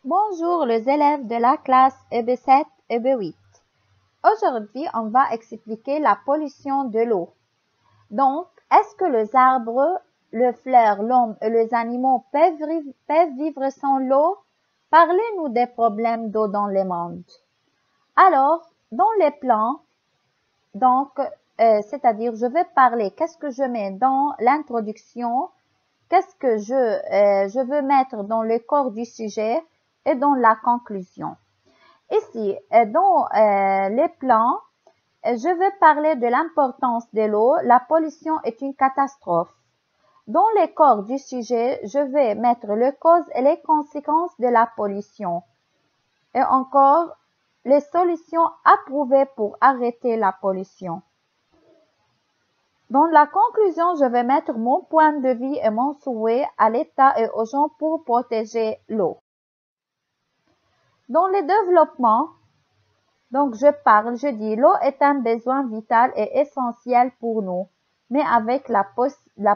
Bonjour les élèves de la classe EB7, EB8. Aujourd'hui, on va expliquer la pollution de l'eau. Donc, est-ce que les arbres, les fleurs, l'homme et les animaux peuvent vivre sans l'eau? Parlez-nous des problèmes d'eau dans le monde. Alors, dans les plans, c'est-à-dire je vais parler, qu'est-ce que je mets dans l'introduction, qu'est-ce que je veux mettre dans le corps du sujet et dans la conclusion. Ici, dans les plans, je vais parler de l'importance de l'eau. La pollution est une catastrophe. Dans les corps du sujet, je vais mettre les causes et les conséquences de la pollution. Et encore, les solutions approuvées pour arrêter la pollution. Dans la conclusion, je vais mettre mon point de vue et mon souhait à l'État et aux gens pour protéger l'eau. Dans le développement, donc je dis l'eau est un besoin vital et essentiel pour nous, mais avec la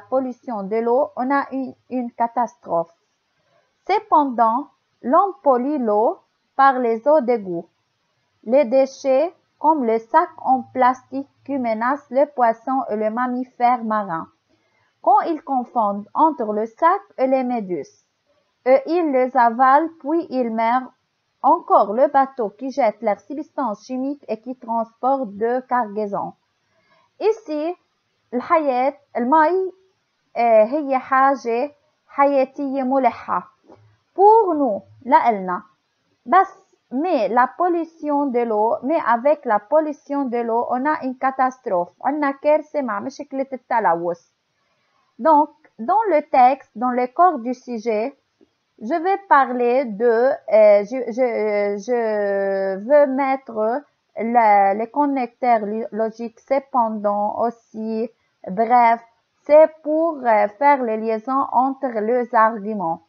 pollution de l'eau, on a une catastrophe. Cependant, l'on pollue l'eau par les eaux d'égout. Les déchets, comme les sacs en plastique qui menacent les poissons et les mammifères marins. Quand ils confondent entre le sac et les méduses, et ils les avalent puis ils meurent. Encore le bateau qui jette leurs substances chimiques et qui transporte de cargaison. Ici, الحياة المي هي حاجة حياتية ملحة pour nous لإلنا mais la pollution de l'eau mais avec la pollution de l'eau on a une catastrophe عنا كارثة مع مشكلة التلوث. Donc dans le texte, dans le corps du sujet, je vais parler de, je veux mettre les connecteurs logiques cependant aussi, bref, c'est pour faire les liaisons entre les arguments.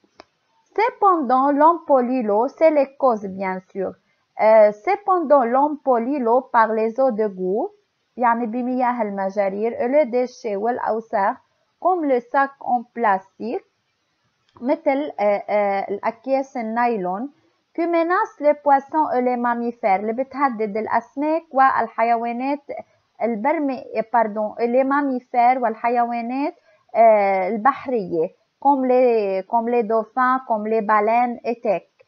Cependant, l'on pollue l'eau, c'est les causes bien sûr. Cependant, l'on pollue l'eau par les eaux de goût, يعني بمياه المجارير, et les déchets والأوساخ, comme le sac en plastique, مثل الأكياس النايلون qui menace les poissons et les mammifères اللي بتهدد الأسماك والحيوانات les mammifères والحيوانات البحرية comme les dauphins, comme les baleines et tecs.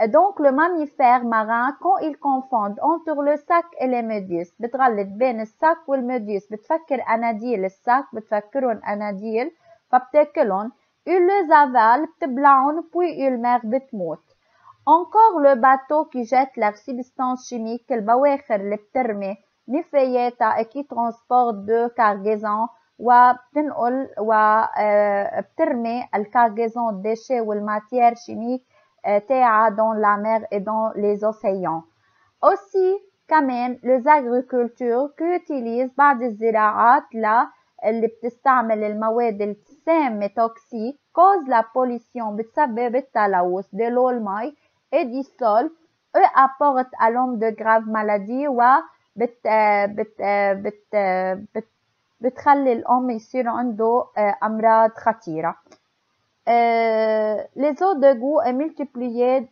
Donc le mammifère marin quand ils confondent entre le sac et les méduses بتغلط بين الساك والميدوز بتفكر أناديل الساك بتفكرهم أناديل فبتاكلهم. Ils les avalent, بتبلعهم puis ils meurent بتموت. Encore le bateau qui jette leurs substances chimiques, البواخر اللي بترمي نفاياتها et qui transporte de cargaison وبتنقل وبترمي الcargaison déchets والماتير chimiques تاعها dans la mer et dans les océans. Aussi كمان les agricultures qui utilisent بعض الزراعات اللي بتستعمل المواد السامة توكسيك cause la pollution بتسبب التلوث de l'eau المي et du sol et apporte à l'homme de graves maladies بتخلي الأم يصير عنده أمراض خطيرة. Les eaux de goût est multipliées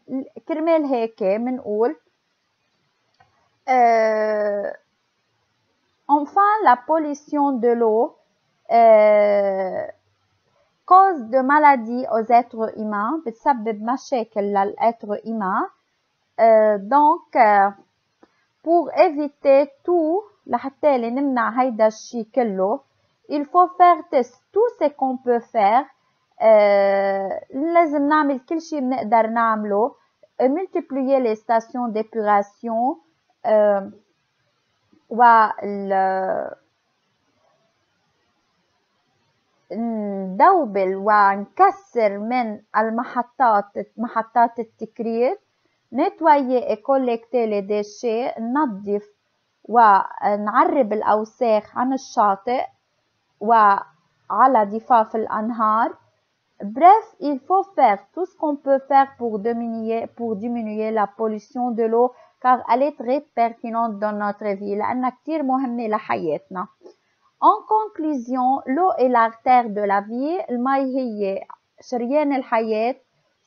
كرمال هيك منقول enfin la pollution de l'eau cause de maladies aux êtres humains بتسبب مشاكل للêtre humain. Donc pour éviter tout لحتى نمنع هيدا الشي كله il faut faire tout ce qu'on peut faire. لازم نعمل كل شي بنقدر نعمله, multiplier les stations d'épuration ندوبل ونكسر من محطات التكرير, nettoyer et collecter les déchets, ننظف ونعرب الأوساخ عن الشاطئ وعلى ضفاف الأنهار. Bref, il faut faire tout ce qu'on peut faire pour diminuer la pollution de l'eau car elle est très pertinente dans notre vie لأنها كتير مهمة لحياتنا. En conclusion, l'eau est l'artère de la vie, المي هي شريان الحياة,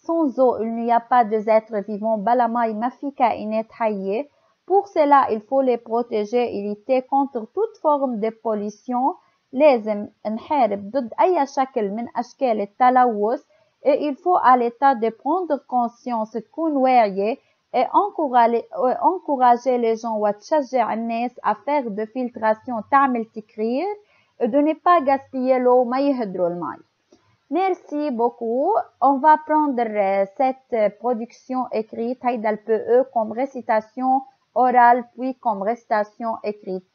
Sans eau, il n'y a pas d'êtres vivants. بلا مي ما في كائنات حية. Pour cela, il faut les protéger et lutter contre toute forme de pollution. لازم نحارب ضد أي شكل من أشكال التلوث. Et il faut à l'État de prendre conscience تكون واعية et encourager les gens وتشجع الناس à faire de filtration تعمل تكرير et de ne pas gaspiller l'eau ما يهدروا الماء. Merci beaucoup. On va prendre cette production écrite هيدا الPE comme récitation orale puis comme récitation écrite.